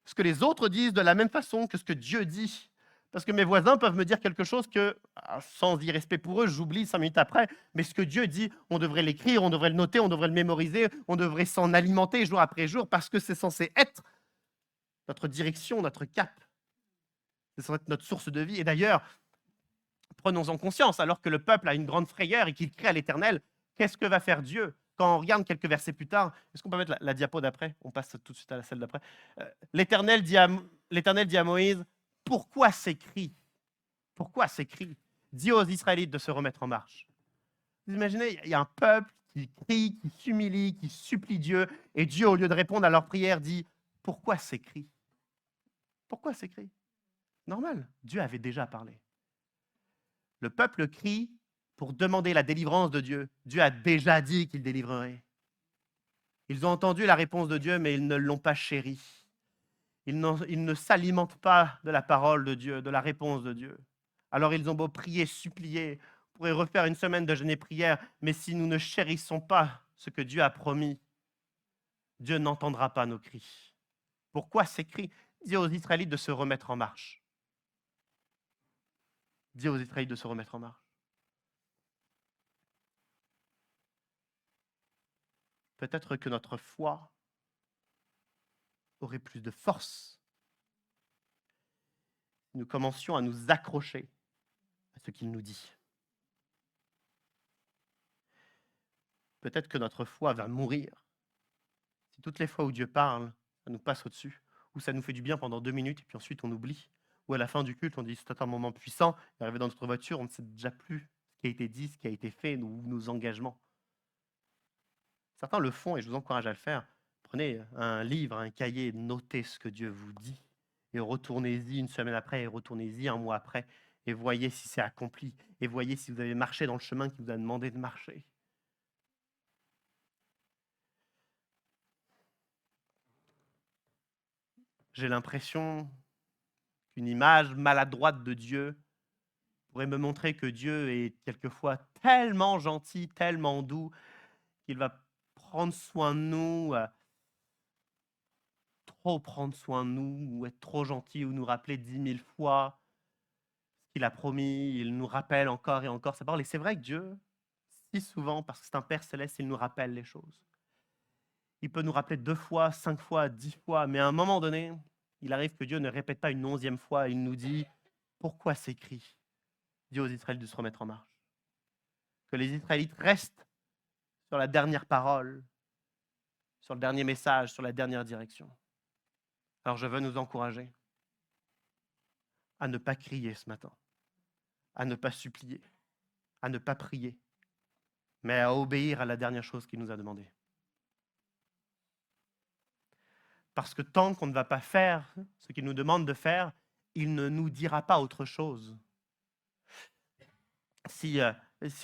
A: ce que les autres disent de la même façon que ce que Dieu dit. Parce que mes voisins peuvent me dire quelque chose que, sans irrespect pour eux, j'oublie 5 minutes après, mais ce que Dieu dit, on devrait l'écrire, on devrait le noter, on devrait le mémoriser, on devrait s'en alimenter jour après jour parce que c'est censé être notre direction, notre cap. Ce serait notre source de vie. Et d'ailleurs, prenons-en conscience, alors que le peuple a une grande frayeur et qu'il crie à l'Éternel, qu'est-ce que va faire Dieu? Quand on regarde quelques versets plus tard, est-ce qu'on peut mettre la diapo d'après? On passe tout de suite à la celle d'après. L'Éternel dit à Moïse, pourquoi ces cris? Pourquoi ces cris? Dis aux Israélites de se remettre en marche. Vous imaginez, il y a un peuple qui crie, qui s'humilie, qui supplie Dieu, et Dieu, au lieu de répondre à leur prière, dit, pourquoi ces cris? Pourquoi ces cris? Normal, Dieu avait déjà parlé. Le peuple crie pour demander la délivrance de Dieu. Dieu a déjà dit qu'il délivrerait. Ils ont entendu la réponse de Dieu, mais ils ne l'ont pas chérie. Ils ne s'alimentent pas de la parole de Dieu, de la réponse de Dieu. Alors ils ont beau prier, supplier, on pourrait refaire une semaine de jeûne et prière, mais si nous ne chérissons pas ce que Dieu a promis, Dieu n'entendra pas nos cris. Pourquoi ces cris? Dis aux Israélites de se remettre en marche. Dis aux Israélites de se remettre en marche. Peut-être que notre foi aurait plus de force si nous commencions à nous accrocher à ce qu'il nous dit. Peut-être que notre foi va mourir si toutes les fois où Dieu parle, ça nous passe au-dessus, ou ça nous fait du bien pendant 2 minutes, et puis ensuite on oublie, ou à la fin du culte, on dit c'est un moment puissant, et arrivé dans notre voiture, on ne sait déjà plus ce qui a été dit, ce qui a été fait, nos engagements. Certains le font, et je vous encourage à le faire. Prenez un livre, un cahier, notez ce que Dieu vous dit, et retournez-y une semaine après, et retournez-y un mois après, et voyez si c'est accompli, et voyez si vous avez marché dans le chemin qu'il vous a demandé de marcher. J'ai l'impression qu'une image maladroite de Dieu pourrait me montrer que Dieu est quelquefois tellement gentil, tellement doux, qu'il va prendre soin de nous, trop prendre soin de nous, ou être trop gentil, ou nous rappeler 10 000 fois ce qu'il a promis. Il nous rappelle encore et encore sa parole. Et c'est vrai que Dieu, si souvent, parce que c'est un Père céleste, il nous rappelle les choses. Il peut nous rappeler 2 fois, 5 fois, 10 fois, mais à un moment donné, il arrive que Dieu ne répète pas une 11e fois. Il nous dit, pourquoi ces cris? Dis aux Israélites de se remettre en marche. Que les Israélites restent sur la dernière parole, sur le dernier message, sur la dernière direction. Alors je veux nous encourager à ne pas crier ce matin, à ne pas supplier, à ne pas prier, mais à obéir à la dernière chose qu'il nous a demandé. Parce que tant qu'on ne va pas faire ce qu'il nous demande de faire, il ne nous dira pas autre chose. Si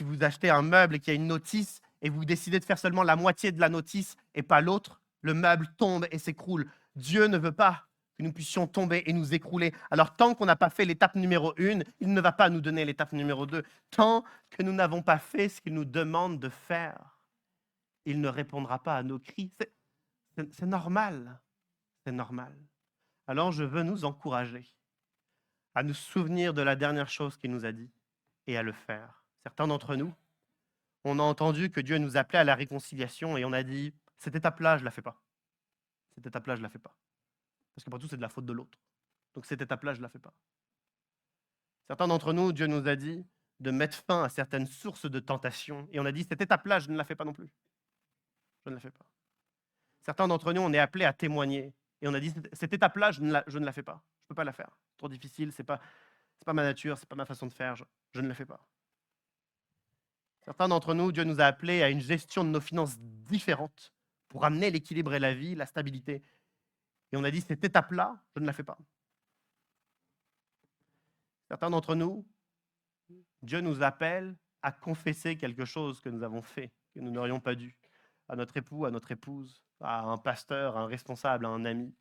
A: vous achetez un meuble et qu'il y a une notice et vous décidez de faire seulement la moitié de la notice et pas l'autre, le meuble tombe et s'écroule. Dieu ne veut pas que nous puissions tomber et nous écrouler. Alors tant qu'on n'a pas fait l'étape numéro 1, il ne va pas nous donner l'étape numéro 2. Tant que nous n'avons pas fait ce qu'il nous demande de faire, il ne répondra pas à nos cris. C'est normal. C'est normal. Alors je veux nous encourager à nous souvenir de la dernière chose qu'il nous a dit et à le faire. Certains d'entre nous, on a entendu que Dieu nous appelait à la réconciliation et on a dit, cette étape-là, je ne la fais pas. Cette étape-là, je ne la fais pas. Parce que pour tout, c'est de la faute de l'autre. Donc cette étape-là, je ne la fais pas. Certains d'entre nous, Dieu nous a dit de mettre fin à certaines sources de tentation et on a dit, cette étape-là, je ne la fais pas non plus. Je ne la fais pas. Certains d'entre nous, on est appelés à témoigner et on a dit, cette étape-là, je ne la fais pas. Je ne peux pas la faire. Trop difficile, c'est pas ma nature, c'est pas ma façon de faire, je ne la fais pas. Certains d'entre nous, Dieu nous a appelés à une gestion de nos finances différente pour amener l'équilibre et la vie, la stabilité. Et on a dit, cette étape-là, je ne la fais pas. Certains d'entre nous, Dieu nous appelle à confesser quelque chose que nous avons fait, que nous n'aurions pas dû, à notre époux, à notre épouse, à un pasteur, à un responsable, à un ami.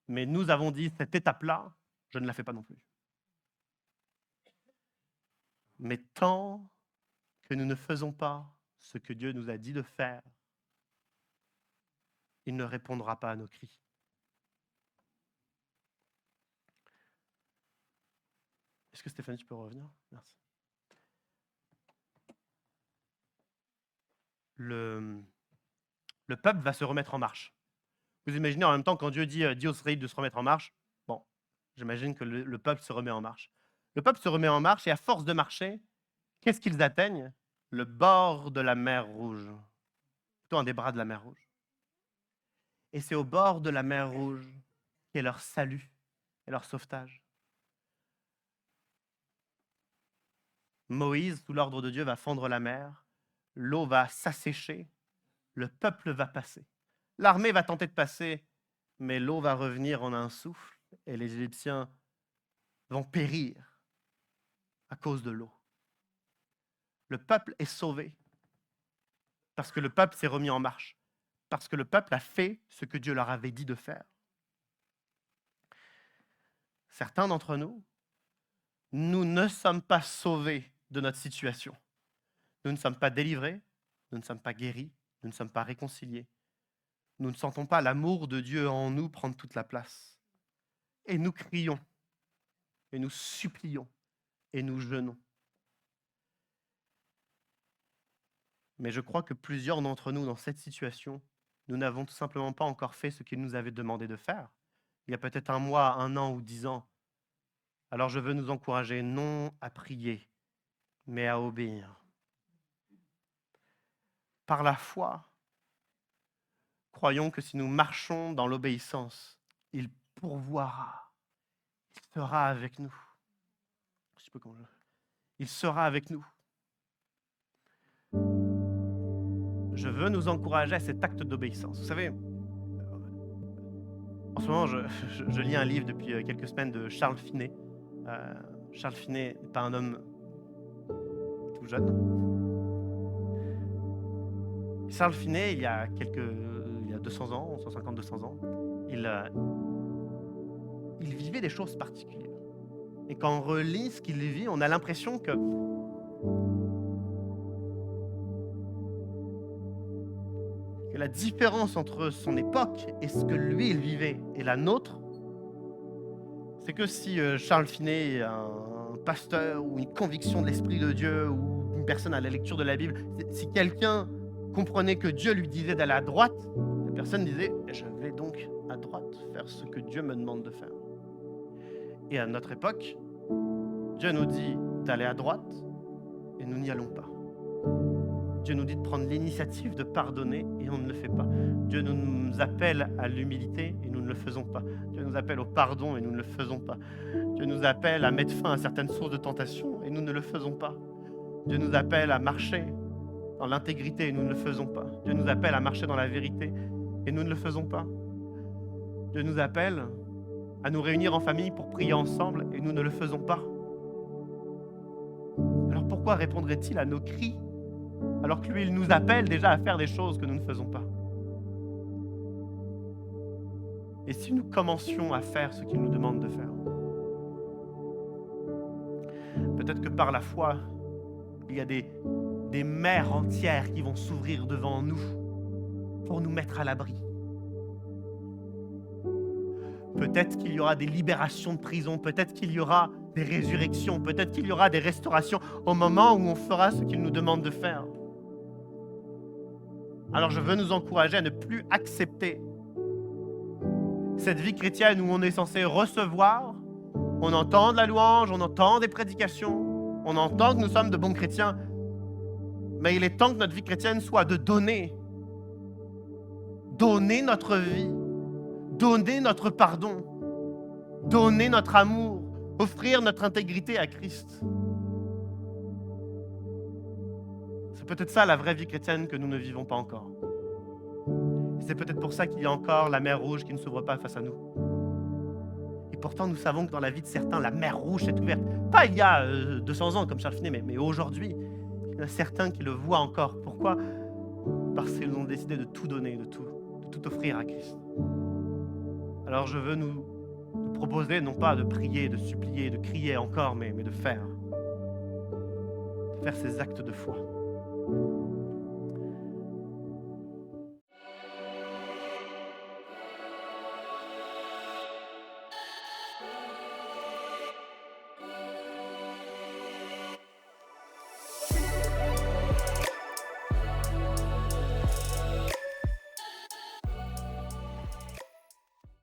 A: Mais nous avons dit, cette étape-là, je ne la fais pas non plus. Mais tant que nous ne faisons pas ce que Dieu nous a dit de faire, il ne répondra pas à nos cris. Est-ce que Stéphanie, tu peux revenir? Merci. Le peuple va se remettre en marche. Vous imaginez en même temps quand Dieu dit aux Israélites de se remettre en marche, bon, j'imagine que le peuple se remet en marche. Le peuple se remet en marche et à force de marcher, qu'est-ce qu'ils atteignent? Le bord de la mer Rouge, plutôt un des bras de la mer Rouge. Et c'est au bord de la mer Rouge qu'est leur salut et leur sauvetage. Moïse, sous l'ordre de Dieu, va fendre la mer, l'eau va s'assécher, le peuple va passer. L'armée va tenter de passer, mais l'eau va revenir en un souffle et les Égyptiens vont périr à cause de l'eau. Le peuple est sauvé parce que le peuple s'est remis en marche, parce que le peuple a fait ce que Dieu leur avait dit de faire. Certains d'entre nous, nous ne sommes pas sauvés de notre situation. Nous ne sommes pas délivrés, nous ne sommes pas guéris, nous ne sommes pas réconciliés. Nous ne sentons pas l'amour de Dieu en nous prendre toute la place. Et nous crions, et nous supplions, et nous jeûnons. Mais je crois que plusieurs d'entre nous, dans cette situation, nous n'avons tout simplement pas encore fait ce qu'il nous avait demandé de faire. Il y a peut-être 1 mois, 1 an ou 10 ans. Alors je veux nous encourager, non à prier, mais à obéir. Par la foi, croyons que si nous marchons dans l'obéissance, il pourvoira. Il sera avec nous. Il sera avec nous. Je veux nous encourager à cet acte d'obéissance. Vous savez, en ce moment, je lis un livre depuis quelques semaines de Charles Finet. Charles Finet n'est pas un homme tout jeune. Charles Finet, il y a 200 ans, 150-200 ans, il vivait des choses particulières. Et quand on relit ce qu'il vit, on a l'impression que la différence entre son époque et ce que lui, il vivait et la nôtre, c'est que si Charles Finet est un pasteur ou une conviction de l'Esprit de Dieu ou une personne à la lecture de la Bible, si quelqu'un comprenait que Dieu lui disait d'aller à droite, la personne disait « je vais donc à droite faire ce que Dieu me demande de faire ». Et à notre époque, Dieu nous dit d'aller à droite et nous n'y allons pas. Dieu nous dit de prendre l'initiative de pardonner et on ne le fait pas. Dieu nous appelle à l'humilité et nous ne le faisons pas. Dieu nous appelle au pardon et nous ne le faisons pas. Dieu nous appelle à mettre fin à certaines sources de tentation et nous ne le faisons pas. Dieu nous appelle à marcher dans l'intégrité et nous ne le faisons pas. Dieu nous appelle à marcher dans la vérité et nous ne le faisons pas. Dieu nous appelle à nous réunir en famille pour prier ensemble et nous ne le faisons pas. Alors pourquoi répondrait-il à nos cris alors que lui, il nous appelle déjà à faire des choses que nous ne faisons pas? Et si nous commencions à faire ce qu'il nous demande de faire? Peut-être que par la foi, il y a des mers entières qui vont s'ouvrir devant nous pour nous mettre à l'abri. Peut-être qu'il y aura des libérations de prison, peut-être qu'il y aura des résurrections, peut-être qu'il y aura des restaurations au moment où on fera ce qu'il nous demande de faire. Alors je veux nous encourager à ne plus accepter cette vie chrétienne où on est censé recevoir, on entend de la louange, on entend des prédications, on entend que nous sommes de bons chrétiens, mais il est temps que notre vie chrétienne soit de donner notre vie, donner notre pardon, donner notre amour, offrir notre intégrité à Christ. C'est peut-être ça la vraie vie chrétienne que nous ne vivons pas encore. C'est peut-être pour ça qu'il y a encore la mer Rouge qui ne s'ouvre pas face à nous. Et pourtant, nous savons que dans la vie de certains, la mer Rouge s'est ouverte. Pas il y a 200 ans, comme Charles Finet, mais aujourd'hui, il y en a certains qui le voient encore. Pourquoi? Parce qu'ils ont décidé de tout donner, de tout offrir à Christ. Alors je veux nous proposer, non pas de prier, de supplier, de crier encore, mais de faire ces actes de foi.